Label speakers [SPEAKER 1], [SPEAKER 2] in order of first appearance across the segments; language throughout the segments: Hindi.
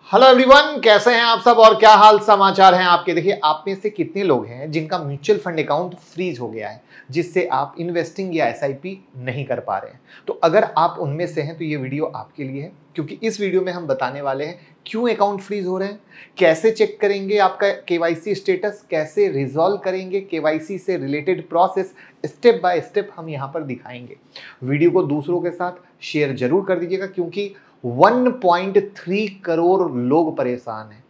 [SPEAKER 1] हेलो एवरीवन, कैसे हैं आप सब और क्या हाल समाचार हैं आपके। देखिए, आप में से कितने लोग हैं जिनका म्यूचुअल फंड अकाउंट फ्रीज हो गया है, जिससे आप इन्वेस्टिंग या एसआईपी नहीं कर पा रहे हैं। तो अगर आप उनमें से हैं तो ये वीडियो आपके लिए है, क्योंकि इस वीडियो में हम बताने वाले हैं क्यों अकाउंट फ्रीज हो रहे हैं, कैसे चेक करेंगे आपका केवाईसी स्टेटस, कैसे रिजॉल्व करेंगे केवाईसी से related process, step by step हम यहाँ पर दिखाएंगे। वीडियो को दूसरों के साथ शेयर जरूर कर दीजिएगा, क्योंकि 1.3 करोड़ लोग परेशान हैं।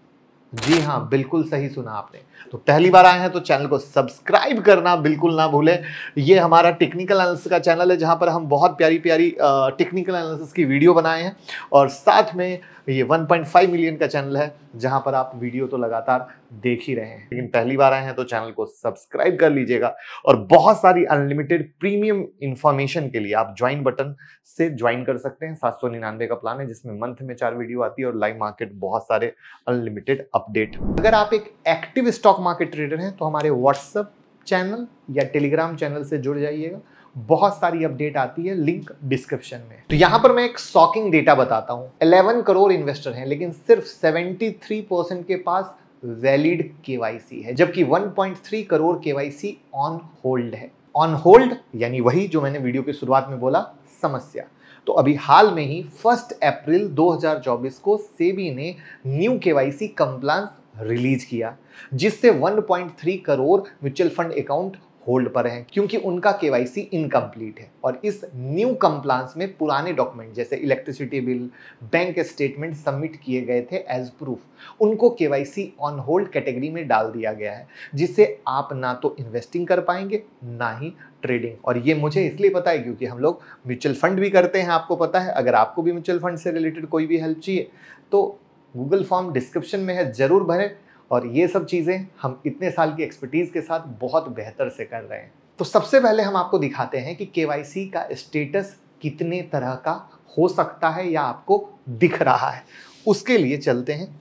[SPEAKER 1] जी हाँ, बिल्कुल सही सुना आपने। तो पहली बार आए हैं तो चैनल को सब्सक्राइब करना बिल्कुल ना भूलें। ये हमारा टेक्निकल एनालिसिस का चैनल है, जहां पर हम बहुत प्यारी प्यारी टेक्निकल एनालिसिस की वीडियो बनाए हैं, और साथ में ये 1.5 मिलियन का चैनल है, जहां पर आप वीडियो तो लगातार देख ही रहे हैं। लेकिन पहली बार आए हैं तो चैनल को सब्सक्राइब कर लीजिएगा, और बहुत सारी अनलिमिटेड प्रीमियम इंफॉर्मेशन के लिए आप ज्वाइन बटन से ज्वाइन कर सकते हैं। 799 का प्लान है, जिसमें मंथ में 4 वीडियो आती है और लाइव मार्केट बहुत सारे अनलिमिटेड अपडेट। अगर आप एक एक्टिव स्टॉक मार्केट ट्रेडर हैं तो हमारे व्हाट्सएप चैनल या टेलीग्राम चैनल से जुड़ जाइएगा, बहुत सारी अपडेट आती है, लिंक डिस्क्रिप्शन में। तो यहां पर मैं एक शॉकिंग डेटा बताता हूं। 11 करोड़ इन्वेस्टर हैं, लेकिन सिर्फ 73% के पास वैलिड केवाईसी है, जबकि 1.3 करोड़ केवाईसी ऑन होल्ड है। ऑन होल्ड यानी वही जो मैंने वीडियो की शुरुआत में बोला, समस्या। तो अभी हाल में ही 1 अप्रैल 2024 को सेबी ने न्यू केवाईसी कंप्लायंस रिलीज किया, जिससे 1.3 crore mutual fund account hold पर हैं, क्योंकि उनका केवाईसी इनकम्प्लीट है। और इस न्यू कंप्लायंस में पुराने डॉक्यूमेंट जैसे electricity bill, bank statement submit किए गए थे एज प्रूफ, उनको केवाईसी ऑन होल्ड कैटेगरी में डाल दिया गया है, जिससे आप ना तो इन्वेस्टिंग कर पाएंगे ना ही ट्रेडिंग। और ये मुझे इसलिए पता है क्योंकि हम लोग म्यूचुअल फंड भी करते हैं, आपको पता है। अगर आपको भी म्यूचुअल फंड से रिलेटेड कोई भी हेल्प चाहिए तो गूगल फॉर्म डिस्क्रिप्शन में है, जरूर भरें। और ये सब चीज़ें हम इतने साल की एक्सपर्टीज के साथ बहुत बेहतर से कर रहे हैं। तो सबसे पहले हम आपको दिखाते हैं कि केवाईसी का स्टेटस कितने तरह का हो सकता है या आपको दिख रहा है। उसके लिए चलते हैं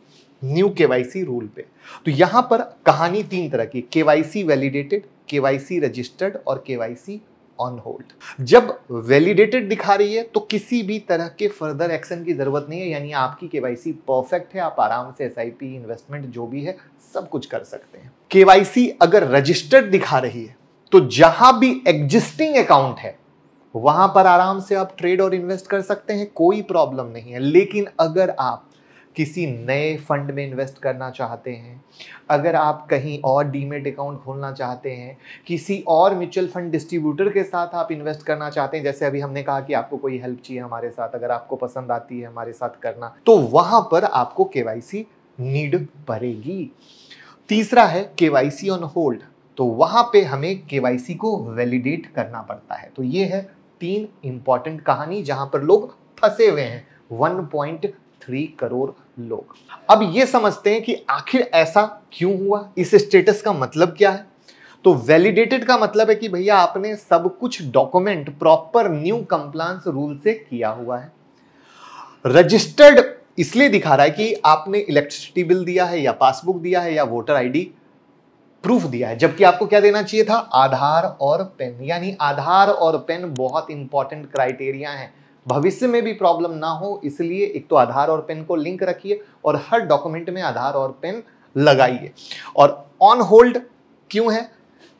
[SPEAKER 1] न्यू केवाईसी रूल पे। तो यहां पर कहानी 3 तरह की, केवाईसी वैलिडेटेड, केवाईसी रजिस्टर्ड और केवाईसी ऑन होल्ड। जब वैलिडेटेड दिखा रही है तो किसी भी तरह के फर्दर एक्शन की जरूरत नहीं है, यानी आपकी केवाईसी परफेक्ट है, आप आराम से एसआईपी, इन्वेस्टमेंट जो भी है सब कुछ कर सकते हैं। केवाईसी अगर रजिस्टर्ड दिखा रही है तो जहां भी एग्जिस्टिंग अकाउंट है वहां पर आराम से आप ट्रेड और इन्वेस्ट कर सकते हैं, कोई प्रॉब्लम नहीं है। लेकिन अगर आप किसी नए फंड में इन्वेस्ट करना चाहते हैं, अगर आप कहीं और डीमेट अकाउंट खोलना चाहते हैं, किसी और म्यूचुअल फंड डिस्ट्रीब्यूटर के साथ आप इन्वेस्ट करना चाहते हैं, जैसे अभी हमने कहा कि आपको कोई हेल्प चाहिए हमारे साथ, अगर आपको पसंद आती है हमारे साथ करना, तो वहां पर आपको केवाईसी नीड पड़ेगी। तीसरा है केवाईसी ऑन होल्ड, तो वहां पे हमें केवाईसी को वैलिडेट करना पड़ता है। तो ये है 3 इंपॉर्टेंट कहानी जहां पर लोग फंसे हुए हैं, 1.3 करोड़ लोग। अब ये समझते हैं कि आखिर ऐसा क्यों हुआ, इस स्टेटस का मतलब क्या है। तो वैलिडेटेड का मतलब है कि भैया आपने सब कुछ document proper new compliance rule से किया हुआ है। रजिस्टर्ड इसलिए दिखा रहा है कि आपने इलेक्ट्रिसिटी बिल दिया है या पासबुक दिया है या वोटर आईडी प्रूफ दिया है, जबकि आपको क्या देना चाहिए था, आधार और पेन। यानी आधार और पेन बहुत इंपॉर्टेंट क्राइटेरिया हैं, भविष्य में भी प्रॉब्लम ना हो, इसलिए एक तो आधार और पेन को लिंक रखिए और हर डॉक्यूमेंट में आधार और पेन लगाइए। और ऑन होल्ड क्यों है,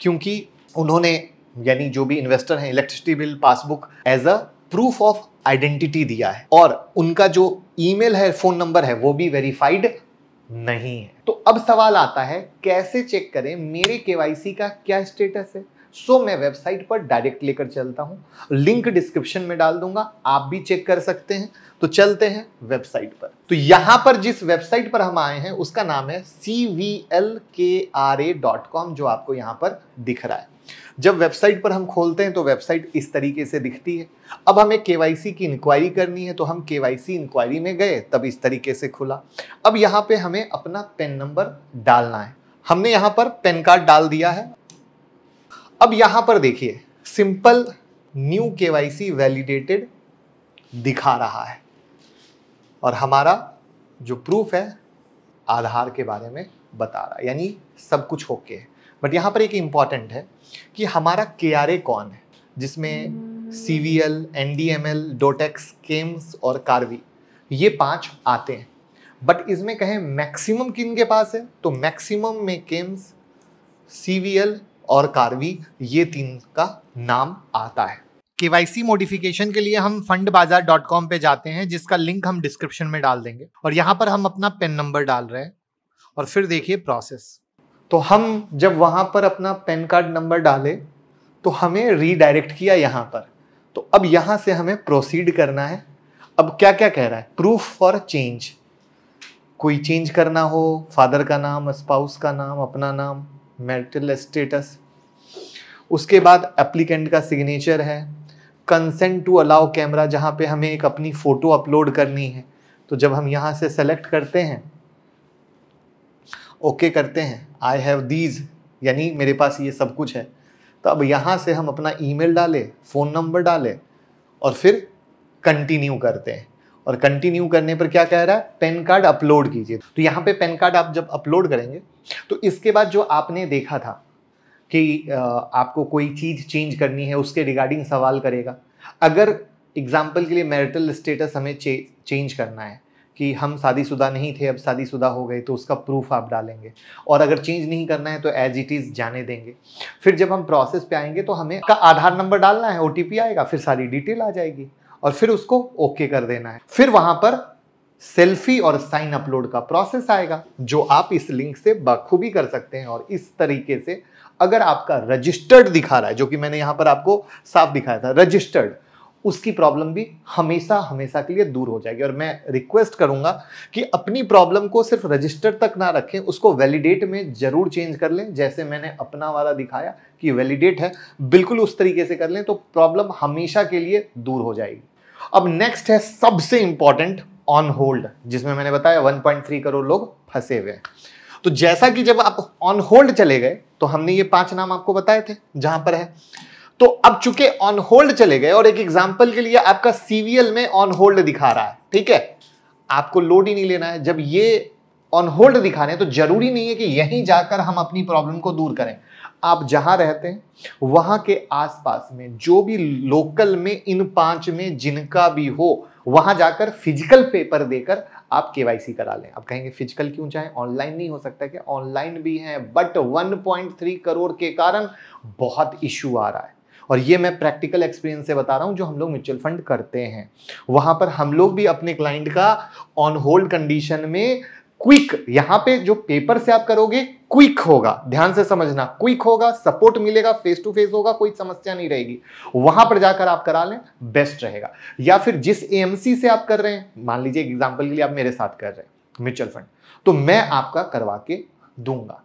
[SPEAKER 1] क्योंकि उन्होंने यानी जो भी इन्वेस्टर हैं electricity bill, passbook as a proof of identity दिया है, और उनका जो ईमेल है, फोन नंबर है, वो भी वेरीफाइड नहीं है। तो अब सवाल आता है कैसे चेक करें मेरे केवाईसी का क्या स्टेटस है। सो मैं वेबसाइट पर डायरेक्ट लेकर चलता हूं, लिंक डिस्क्रिप्शन में डाल दूंगा, आप भी चेक कर सकते हैं। तो चलते हैं वेबसाइट पर। तो यहां पर जिस वेबसाइट पर हम आए हैं उसका नाम है cvlkra.com, जो आपको यहां पर दिख रहा है। जब वेबसाइट पर हम खोलते हैं तो वेबसाइट इस तरीके से दिखती है। अब हमें केवाईसी की इंक्वायरी करनी है, तो हम केवाईसी इंक्वायरी में गए, तब इस तरीके से खुला। अब यहाँ पे हमें अपना पेन नंबर डालना है, हमने यहाँ पर पेन कार्ड डाल दिया है। अब यहाँ पर देखिए सिंपल न्यू केवाईसी वैलिडेटेड दिखा रहा है, और हमारा जो प्रूफ है आधार के बारे में बता रहा है, यानी सब कुछ ओके है। बट यहाँ पर एक इंपॉर्टेंट है कि हमारा KRA कौन है, जिसमें CVL, NDML, डोटेक्स, केम्स और कार्वी, ये 5 आते हैं। बट इसमें कहें मैक्सिमम किन के पास है, तो मैक्सिमम में केम्स, सीवीएल और कार्वी, ये 3 का नाम आता है। केवाईसी मॉडिफिकेशन के लिए हम fundbazaar.com पे जाते हैं, जिसका लिंक हम डिस्क्रिप्शन में डाल देंगे, और यहां पर हम अपना पेन नंबर डाल रहे हैं और फिर देखिए प्रोसेस। तो हम जब वहां पर अपना पैन कार्ड नंबर डाले तो हमें रीडायरेक्ट किया यहां पर। तो अब यहां से हमें प्रोसीड करना है। अब क्या क्या कह रहा है, प्रूफ फॉर चेंज, कोई चेंज करना हो, फादर का नाम, स्पाउस का नाम, अपना नाम, मैरिटल स्टेटस। उसके बाद एप्लीकेंट का सिग्नेचर है, कंसेंट टू अलाउ कैमरा, जहां पे हमें एक अपनी फोटो अपलोड करनी है। तो जब हम यहां से सेलेक्ट करते हैं, ओके करते हैं, आई हैव दीज, यानी मेरे पास ये सब कुछ है, तो अब यहां से हम अपना ईमेल डालें, फोन नंबर डालें और फिर कंटिन्यू करते हैं। और कंटिन्यू करने पर क्या कह रहा है, पैन कार्ड अपलोड कीजिए। तो यहाँ पे पैन कार्ड आप जब अपलोड करेंगे तो इसके बाद जो आपने देखा था कि आपको कोई चीज चेंज करनी है, उसके रिगार्डिंग सवाल करेगा। अगर एग्जाम्पल के लिए मैरिटल स्टेटस हमें चेंज करना है कि हम शादीशुदा नहीं थे, अब शादीशुदा हो गए, तो उसका प्रूफ आप डालेंगे। और अगर चेंज नहीं करना है तो एज इट इज जाने देंगे। फिर जब हम प्रोसेस पे आएंगे तो हमें का आधार नंबर डालना है, ओटीपी आएगा, फिर सारी डिटेल आ जाएगी और फिर उसको ओके कर देना है। फिर वहां पर सेल्फी और साइन अपलोड का प्रोसेस आएगा, जो आप इस लिंक से बखूबी कर सकते हैं। और इस तरीके से अगर आपका रजिस्टर्ड दिखा रहा है, जो कि मैंने यहां पर आपको साफ दिखाया था, रजिस्टर्ड, उसकी प्रॉब्लम भी हमेशा हमेशा के लिए दूर हो जाएगी। और मैं रिक्वेस्ट करूंगा कि अपनी प्रॉब्लम को सिर्फ रजिस्टर तक ना रखें, उसको वैलिडेट में जरूर चेंज कर लें। जैसे मैंने अपना वाला दिखाया कि वैलिडेट है, बिल्कुल उस तरीके से कर लें, तो प्रॉब्लम हमेशा के लिए दूर हो जाएगी। अब नेक्स्ट है सबसे इंपॉर्टेंट, ऑन होल्ड, जिसमें मैंने बताया 1.3 करोड़ लोग फंसे हुए हैं। तो जैसा कि जब आप ऑन होल्ड चले गए तो हमने ये 5 नाम आपको बताए थे जहां पर है। तो अब चूंकि ऑन होल्ड चले गए, और एक एग्जांपल के लिए आपका सीवीएल में ऑन होल्ड दिखा रहा है, ठीक है, आपको लोड ही नहीं लेना है। जब ये ऑन होल्ड दिखा रहे हैं तो जरूरी नहीं है कि यहीं जाकर हम अपनी प्रॉब्लम को दूर करें। आप जहां रहते हैं वहां के आसपास में जो भी लोकल में इन 5 में जिनका भी हो, वहां जाकर फिजिकल पेपर देकर आप केवाईसी करा लें। अब कहेंगे फिजिकल क्यों, चाहे ऑनलाइन नहीं हो सकता? कि ऑनलाइन भी है, बट 1.3 करोड़ के कारण बहुत इश्यू आ रहा है। और ये मैं प्रैक्टिकल एक्सपीरियंस से बता रहा हूं, जो हम लोग म्यूचुअल फंड करते हैं वहां पर हम लोग भी अपने क्लाइंट का ऑन होल्ड कंडीशन में क्विक, यहां पे जो पेपर से आप करोगे क्विक होगा, ध्यान से समझना, क्विक होगा, सपोर्ट मिलेगा, फेस टू फेस होगा, कोई समस्या नहीं रहेगी। वहां पर जाकर आप करा लें, बेस्ट रहेगा। या फिर जिस एएमसी से आप कर रहे हैं, मान लीजिए एग्जांपल के लिए आप मेरे साथ कर रहे हैं म्यूचुअल फंड, तो मैं आपका करवा के दूंगा,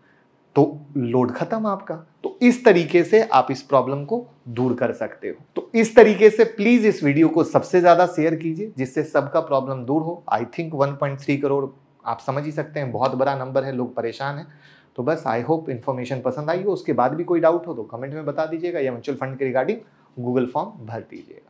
[SPEAKER 1] तो लोड खत्म आपका। तो इस तरीके से आप इस प्रॉब्लम को दूर कर सकते हो। तो इस तरीके से प्लीज इस वीडियो को सबसे ज्यादा शेयर कीजिए, जिससे सबका प्रॉब्लम दूर हो। आई थिंक 1.3 करोड़ आप समझ ही सकते हैं, बहुत बड़ा नंबर है, लोग परेशान हैं। तो बस आई होप इन्फॉर्मेशन पसंद आई हो। उसके बाद भी कोई डाउट हो तो कमेंट में बता दीजिएगा, या म्यूचुअल फंड के रिगार्डिंग गूगल फॉर्म भर दीजिएगा।